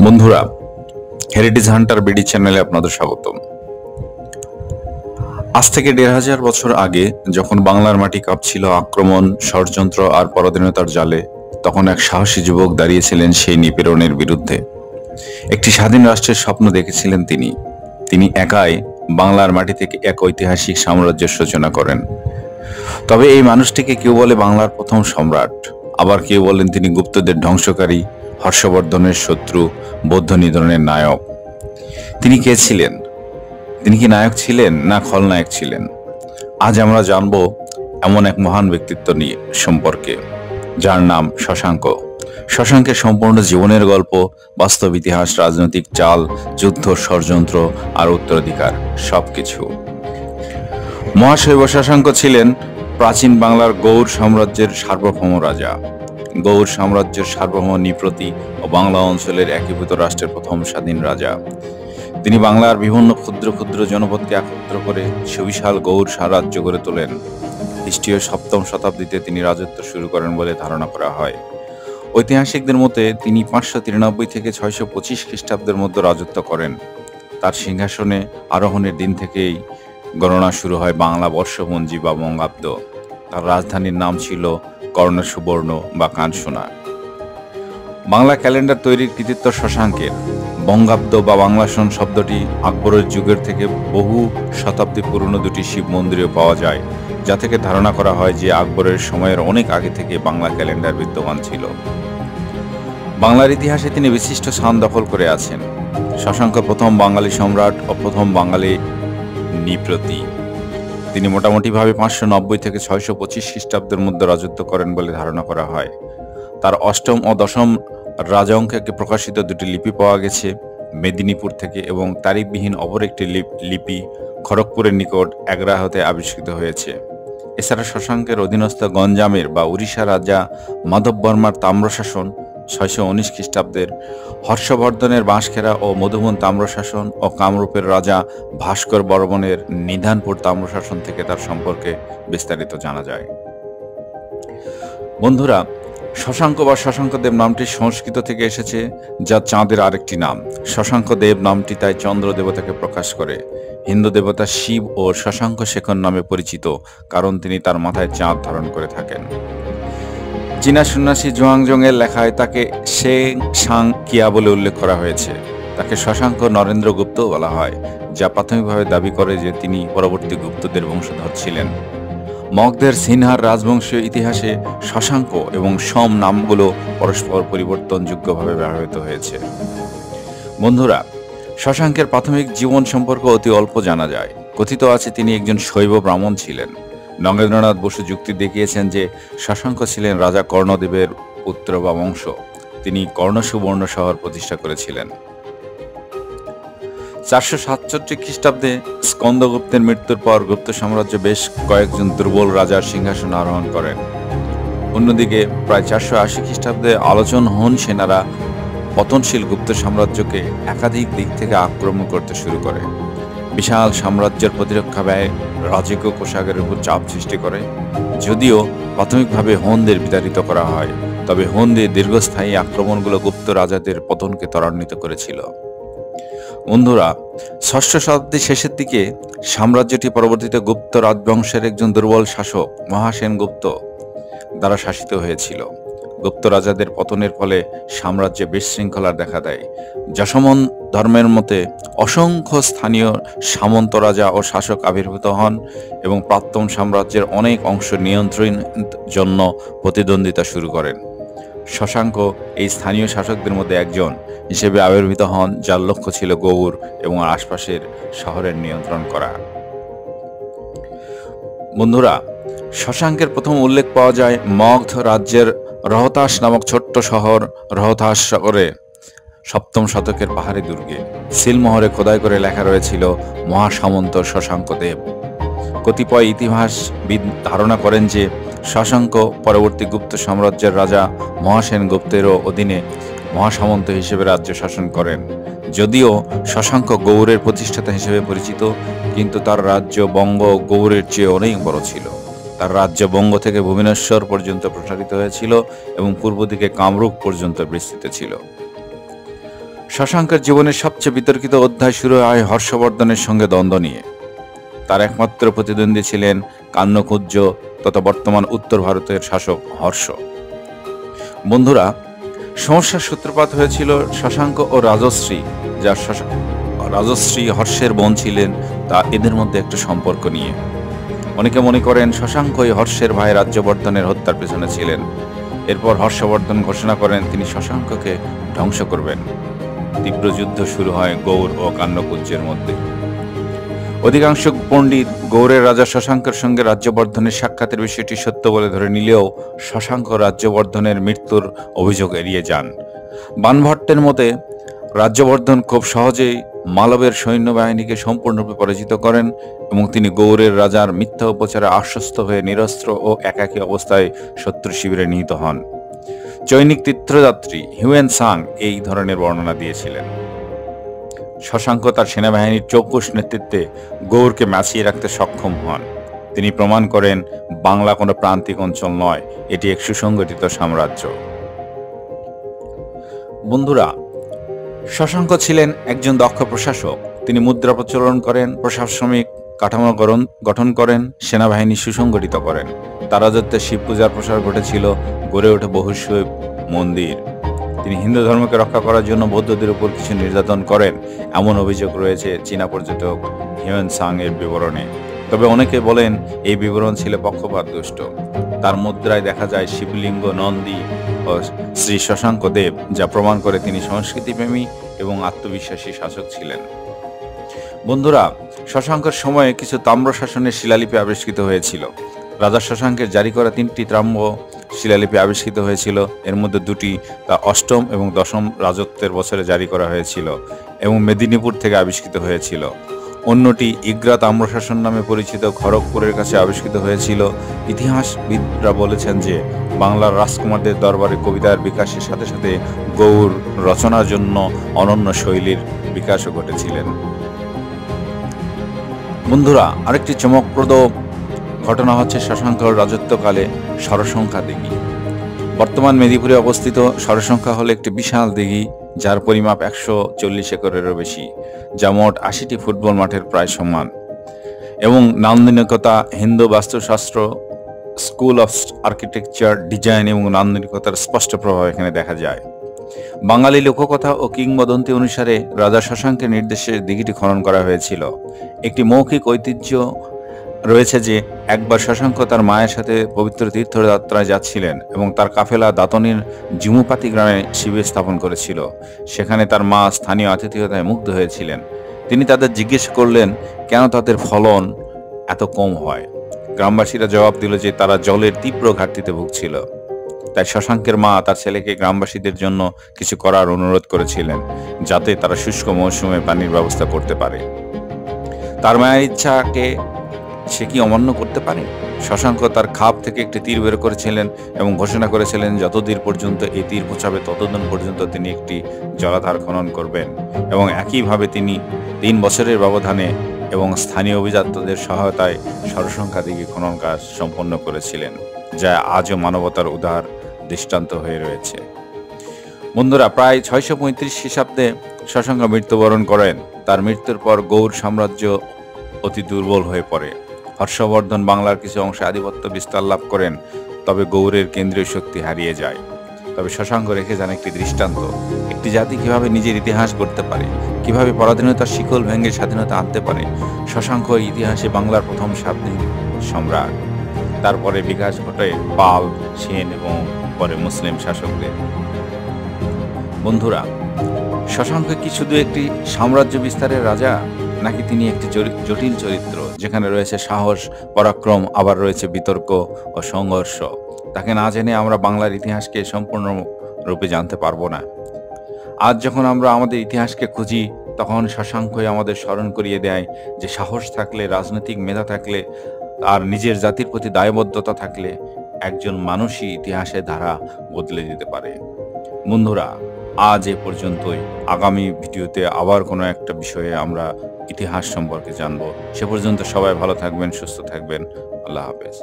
বন্ধুরা, heritage Hunter BD চ্যানেলে আপনাদের স্বাগতম। আজ থেকে ১৫০০ বছর আগে যখন বাংলার মাটি কাঁপছিল আক্রমণ, ষড়যন্ত্র আর পরাধীনতার জালে, তখন এক সাহসী যুবক দাঁড়িয়েছিলেন সেই নিপীড়নের বিরুদ্ধে। একটি স্বাধীন রাষ্ট্রের স্বপ্ন দেখেছিলেন তিনি। তিনি একাই বাংলার মাটি থেকে এক ঐতিহাসিক সাম্রাজ্যের সূচনা করেন। তবে এই মানুষটিকে কেউ বলে বাংলার প্রথম সম্রাট, আবার কেউ বলেন তিনি গুপ্তদের ধ্বংসকারী, হর্ষবর্ধনের শত্রু, বৌদ্ধ নিধনের নায়ক। তিনি কে ছিলেন? তিনি কি নায়ক ছিলেন না খলনায়ক ছিলেন? আজ আমরা জানব এমন এক মহান ব্যক্তিত্ব নিয়ে সম্পর্কে, যার নাম শশাঙ্ক। শশাঙ্কের সম্পূর্ণ জীবনের গল্প, বাস্তব ইতিহাস, রাজনৈতিক চাল, যুদ্ধ, ষড়যন্ত্র আর উত্তরাধিকার সবকিছু। মহাশৈব শশাঙ্ক ছিলেন প্রাচীন বাংলার গৌড় সাম্রাজ্যের সার্বভৌম রাজা। গৌড় সাম্রাজ্যের সার্বভৌম নৃপতি ও বাংলা অঞ্চলের একীভূত রাষ্ট্রের প্রথম স্বাধীন রাজা। তিনি বাংলার বিভিন্ন ক্ষুদ্র ক্ষুদ্র জনপদকে একত্র করে সুবিশাল গৌড় সাম্রাজ্য গড়ে তোলেন। খ্রিস্টীয় ৭ম শতাব্দীতে তিনি রাজত্ব শুরু করেন বলে ধারণা করা হয়। ঐতিহাসিকদের মতে তিনি ৫৯৩ থেকে ৬২৫ খ্রিস্টাব্দের মধ্যে রাজত্ব করেন। তার সিংহাসনে আরোহণের দিন থেকেই গণনা শুরু হয় বাংলা বর্ষপঞ্জি বা বঙ্গাব্দ। তার রাজধানীর নাম ছিল কর্ণসুবর্ণ বা কানসোনা। বাংলা ক্যালেন্ডার তৈরির কৃতিত্ব শশাঙ্কের। বঙ্গাব্দ বা বাংলা সন শব্দটি আকবরের যুগের থেকে বহু শতাব্দী পুরনো দুটি শিব মন্দিরেও পাওয়া যায়, যা থেকে ধারণা করা হয় যে আকবরের সময়ের অনেক আগে থেকে বাংলা ক্যালেন্ডার বিদ্যমান ছিল। বাংলার ইতিহাসে তিনি বিশিষ্ট স্থান দখল করে আছেন। শশাঙ্ক প্রথম বাঙালি সম্রাট ও প্রথম বাঙালি নৃপতি। তিনি মোটামুটিভাবে ৫৯০ থেকে ৬২৫ খ্রিস্টাব্দের মধ্যে রাজত্ব করেন বলে ধারণা করা হয়। তার অষ্টম ও দশম রাজঅঙ্কে প্রকাশিত দুটি লিপি পাওয়া গেছে মেদিনীপুর থেকে, এবং তারিখবিহীন অপর একটি লিপি খড়গপুরের নিকট এগরা হতে আবিষ্কৃত হয়েছে। এছাড়া শশাঙ্কের অধীনস্থ গঞ্জামের বা উড়িষ্যা রাজা মাধব বর্মার তাম্রশাসন ৬১৯ খ্রিস্টাব্দের, হর্ষবর্ধনের বাঁশখেরা ও মধুবন তাম্রশাসন ও কামরূপের রাজা ভাস্কর বর্মনের নিধানপুর তাম্রশাসন থেকে তার সম্পর্কে বিস্তারিত জানা যায়। বন্ধুরা, শশাঙ্ক বা শশাঙ্কদেব নামটি সংস্কৃত থেকে এসেছে, যা চাঁদের আরেকটি নাম। শশাঙ্কদেব নামটি তাই চন্দ্র দেবতাকে প্রকাশ করে। হিন্দু দেবতা শিব ও শশাঙ্ক শেখর নামে পরিচিত, কারণ তিনি তার মাথায় চাঁদ ধারণ করে থাকেন। চীনা সন্ন্যাসী জুয়াংজং এর লেখায় তাকে শেং সাং কিয়া বলে উল্লেখ করা হয়েছে। তাকে শশাঙ্ক নরেন্দ্র গুপ্ত বলা হয়, যা প্রাথমিকভাবে দাবি করে যে তিনি পরবর্তী গুপ্তদের বংশধর ছিলেন। মগধের সিনহার রাজবংশীয় ইতিহাসে শশাঙ্ক এবং সোম নামগুলো পরস্পর পরিবর্তনযোগ্যভাবে ব্যবহৃত হয়েছে। বন্ধুরা, শশাঙ্কের প্রাথমিক জীবন সম্পর্কে অতি অল্প জানা যায়। কথিত আছে তিনি একজন শৈব ব্রাহ্মণ ছিলেন। নগেন্দ্রনাথ বসু যুক্তি দেখিয়েছেন যে শশাঙ্ক ছিলেন রাজা কর্ণদেবের পুত্র বা বংশ। তিনি কর্ণসুবর্ণ শহর প্রতিষ্ঠা করেছিলেন। ৪৬৭ খ্রিস্টাব্দে স্কন্দগুপ্তের মৃত্যুর পর গুপ্ত সাম্রাজ্য বেশ কয়েকজন দুর্বল রাজার সিংহাসন আরোহণ করেন। অন্যদিকে প্রায় ৪৮০ খ্রিস্টাব্দে আলোচন হোন সেনারা পতনশীল গুপ্ত সাম্রাজ্যকে একাধিক দিক থেকে আক্রমণ করতে শুরু করে। বিশাল সাম্রাজ্যের প্রতিরক্ষা ব্যয় রাজকীয় কোষাগারের উপর চাপ সৃষ্টি করে। যদিও প্রাথমিকভাবে হোনদের বিতাড়িত করা হয়, তবে হোনদের দীর্ঘস্থায়ী আক্রমণগুলো গুপ্ত রাজাদের পতনকে ত্বরান্বিত করেছিল। বন্ধুরা, ষষ্ঠ শতাব্দীর শেষের দিকে সাম্রাজ্যটি পরবর্তীতে গুপ্ত রাজবংশের একজন দুর্বল শাসক মহাসেনগুপ্ত দ্বারা শাসিত হয়েছিল। গুপ্ত রাজাদের পতনের ফলে সাম্রাজ্যে বিশৃঙ্খলা দেখা দেয়। যশোমন ধর্মের মতে অসংখ্য স্থানীয় সামন্ত রাজা ও শাসক আবির্ভূত হন এবং প্রাক্তন সাম্রাজ্যের অনেক অংশ নিয়ন্ত্রণের জন্য প্রতিদ্বন্দ্বিতা শুরু করেন। শশাঙ্ক এই স্থানীয় শাসকদের মধ্যে একজন হিসেবে আবির্ভূত হন, যার লক্ষ্য ছিল গৌড় এবং আশপাশের শহরের নিয়ন্ত্রণ করা। বন্ধুরা, শশাঙ্কের প্রথম উল্লেখ পাওয়া যায় মগধ রাজ্যের রহতাস নামক ছোট্ট শহর রহতাস শহরে ৭ম শতকের পাহাড়ি দুর্গে। সিলমোহরে খোদাই করে লেখা রয়েছিল মহাসামন্ত শশাঙ্ক দেব। কতিপয় ইতিহাসবিদ ধারণা করেন যে শশাঙ্ক পরবর্তী গুপ্ত সাম্রাজ্যের রাজা মহাসেন গুপ্তেরও অধীনে মহাসামন্ত হিসেবে রাজ্য শাসন করেন। যদিও শশাঙ্ক গৌড়ের প্রতিষ্ঠাতা হিসেবে পরিচিত, কিন্তু তার রাজ্য বঙ্গ গৌড়ের চেয়ে অনেক বড় ছিল। তার রাজ্য বঙ্গ থেকে ভুবনেশ্বর পর্যন্ত প্রসারিত হয়েছিল এবং পূর্ব দিকে কামরূপ পর্যন্ত বিস্তৃত ছিল। শশাঙ্কের জীবনের সবচেয়ে বিতর্কিত অধ্যায় শুরু হয় হর্ষবর্ধনের সঙ্গে দ্বন্দ্ব নিয়ে। তার একমাত্র প্রতিদ্বন্দ্বী ছিলেন কান্যকুব্জ তথা বর্তমান উত্তর ভারতের শাসক হর্ষ। বন্ধুরা, সমস্যার সূত্রপাত হয়েছিল শশাঙ্ক ও রাজশ্রী, যার রাজশ্রী হর্ষের বোন ছিলেন, তা এদের মধ্যে একটা সম্পর্ক নিয়ে। অনেকে মনে করেন শশাঙ্কই হর্ষের ভাই রাজ্যবর্ধনের হত্যার পেছনে ছিলেন। এরপর হর্ষবর্ধন ঘোষণা করেন তিনি শশাঙ্ককে ধ্বংস করবেন। তীব্র যুদ্ধ শুরু হয় গৌড় ও কান্যকুব্জের মধ্যে। অধিকাংশ পণ্ডিত গৌড়ের রাজা শশাঙ্কের সঙ্গে রাজ্যবর্ধনের সাক্ষাতের বিষয়টি সত্য বলে ধরে নিলেও শশাঙ্ক রাজ্যবর্ধনের মৃত্যুর অভিযোগ এড়িয়ে যান। বানভট্টের মতে রাজ্যবর্ধন খুব সহজেই মালবের সৈন্যবাহিনীকে সম্পূর্ণরূপে পরাজিত করেন এবং তিনি গৌড়ের রাজার মিথ্যা উপচারে আশ্বস্ত হয়ে নিরস্ত্র ও একাকী অবস্থায় শত্রু শিবিরে নিহিত হন। চৈনিক তীর্থযাত্রী হিউয়েন সাং এই ধরনের বর্ণনা দিয়েছিলেন। শশাঙ্ক তার সেনাবাহিনীর চৌকুশ নেতৃত্বে গৌড়কে মাছিয়ে রাখতে সক্ষম হন। তিনি প্রমাণ করেন বাংলা কোনো প্রান্তিক অঞ্চল নয়, এটি এক সুসংগঠিত সাম্রাজ্য। বন্ধুরা, শশাঙ্ক ছিলেন একজন দক্ষ প্রশাসক। তিনি মুদ্রা প্রচলন করেন, প্রশাসনিক কাঠামো গঠন করেন, সেনাবাহিনী সুসংগঠিত করেন। তার রাজত্বে শিব পূজার প্রসার ঘটেছিল, গড়ে ওঠে বহু শিব মন্দির। তিনি হিন্দু ধর্মকে রক্ষা করার জন্য বৌদ্ধদের উপর কিছু নির্যাতন করেন, এমন অভিযোগ রয়েছে চীনা পর্যটক হিউয়েন সাং এর বিবরণে। তবে অনেকে বলেন এই বিবরণ ছিল পক্ষপাতদুষ্ট। তার মুদ্রায় দেখা যায় শিবলিঙ্গ, নন্দী ও শ্রী শশাঙ্ক দেব, যা প্রমাণ করে তিনি সংস্কৃতিপ্রেমী এবং আত্মবিশ্বাসী শাসক ছিলেন। বন্ধুরা, শশাঙ্কের সময়ে কিছু তাম্র শাসনের শিলালিপি আবিষ্কৃত হয়েছিল। রাজা শশাঙ্কের জারি করা 3টি তাম্র শিলালিপি আবিষ্কৃত হয়েছিল। এর মধ্যে 2টি তা অষ্টম এবং দশম রাজত্বের বছরে জারি করা হয়েছিল এবং মেদিনীপুর থেকে আবিষ্কৃত হয়েছিল। অন্যটি ইগ্রা তাম্রশাসন নামে পরিচিত খড়গপুরের কাছে আবিষ্কৃত হয়েছিল। ইতিহাসবিদরা বলেছেন যে বাংলার রাজকুমারদের দরবারে কবিতার বিকাশের সাথে সাথে গৌড় রচনার জন্য অনন্য শৈলীর বিকাশও ঘটেছিলেন। বন্ধুরা, আরেকটি চমকপ্রদ ঘটনা হচ্ছে শশাঙ্কর রাজত্বকালে সরসংখ্যা দিঘি। বর্তমান মেদিনীপুরে অবস্থিত সরসংখ্যা হল একটি বিশাল দিঘি, যার পরিমাপ 140 একরেরও বেশি, যা মোট 80টি ফুটবল মাঠের প্রায় সমান। এবং নান্দনিকতা, হিন্দু বাস্তুশাস্ত্র, স্কুল অফ আর্কিটেকচার, ডিজাইন এবং নান্দনিকতার স্পষ্ট প্রভাব এখানে দেখা যায়। বাঙালি লোককথা ও কিংবদন্তি অনুসারে রাজা শশাঙ্কের নির্দেশে দিঘিটি খনন করা হয়েছিল। একটি মৌখিক ঐতিহ্য রয়েছে যে একবার শশাঙ্ক তার মায়ের সাথে পবিত্র তীর্থযাত্রায় যাচ্ছিলেন এবং তার কাফেলা দাতনির জিমুপাতি গ্রামে শিবির স্থাপন করেছিল। সেখানে তার মা স্থানীয় আতিথেয়তায় মুগ্ধ হয়েছিলেন। তিনি তাদের জিজ্ঞেস করলেন কেন তাদের ফলন এত কম হয়। গ্রামবাসীরা জবাব দিল যে তারা জলের তীব্র ঘাটতিতে ভুগছিল। তাই শশাঙ্কের মা তার ছেলেকে গ্রামবাসীদের জন্য কিছু করার অনুরোধ করেছিলেন, যাতে তারা শুষ্ক মৌসুমে পানির ব্যবস্থা করতে পারে। তার মায়ের ইচ্ছাকে সে কি অমান্য করতে পারে? শশাঙ্ক তার খাপ থেকে একটি তীর বের করেছিলেন এবং ঘোষণা করেছিলেন যতদিন পর্যন্ত এই তীর পৌঁছাবে ততদিন পর্যন্ত তিনি একটি জলাধার খনন করবেন। এবং একইভাবে তিনি 3 বছরের ব্যবধানে এবং স্থানীয় অভিজাতদের সহায়তায় সরসংখ্যা দিঘি খনন কাজ সম্পন্ন করেছিলেন, যা আজও মানবতার উদার দৃষ্টান্ত হয়ে রয়েছে। বন্ধুরা, প্রায় 635 খ্রিস্টাব্দে শশাঙ্ক মৃত্যুবরণ করেন। তার মৃত্যুর পর গৌড় সাম্রাজ্য অতি দুর্বল হয়ে পড়ে। হর্ষবর্ধন বাংলার কিছু অংশে আধিপত্য বিস্তার লাভ করেন, তবে গৌড়ের কেন্দ্রীয় শক্তি হারিয়ে যায়। তবে শশাঙ্ক রেখে যান একটি দৃষ্টান্ত, একটি জাতি কিভাবে নিজের ইতিহাস গড়তে পারে, কিভাবে পরাধীনতার শিকল ভেঙে স্বাধীনতা আনতে পারে। শশাঙ্ক ইতিহাসে বাংলার প্রথম স্বাধীন সম্রাট। তারপরে বিকাশ ঘটে পাল, সেন এবং পরে মুসলিম শাসকদের। বন্ধুরা, শশাঙ্ক কি শুধু একটি সাম্রাজ্য বিস্তারের রাজা, নাকি তিনি একটি জটিল চরিত্র যেখানে রয়েছে সাহস, পরাক্রম, আবার রয়েছে বিতর্ক ও সংঘর্ষ? তাকে না জেনে আমরা বাংলার ইতিহাসকে সম্পূর্ণ রূপে জানতে পারবো না। আজ যখন আমরা আমাদের ইতিহাসকে খুঁজি, তখন শশাঙ্কই আমাদের স্মরণ করিয়ে দেয় যে সাহস থাকলে, রাজনৈতিক মেধা থাকলে আর নিজের জাতির প্রতি দায়বদ্ধতা থাকলে একজন মানুষই ইতিহাসের ধারা বদলে দিতে পারে। বন্ধুরা, আজ এ পর্যন্তই। আগামী ভিডিওতে আবার কোনো একটা বিষয়ে আমরা ইতিহাস সম্পর্কে জানবো। সে পর্যন্ত সবাই ভালো থাকবেন, সুস্থ থাকবেন। আল্লাহ হাফেজ।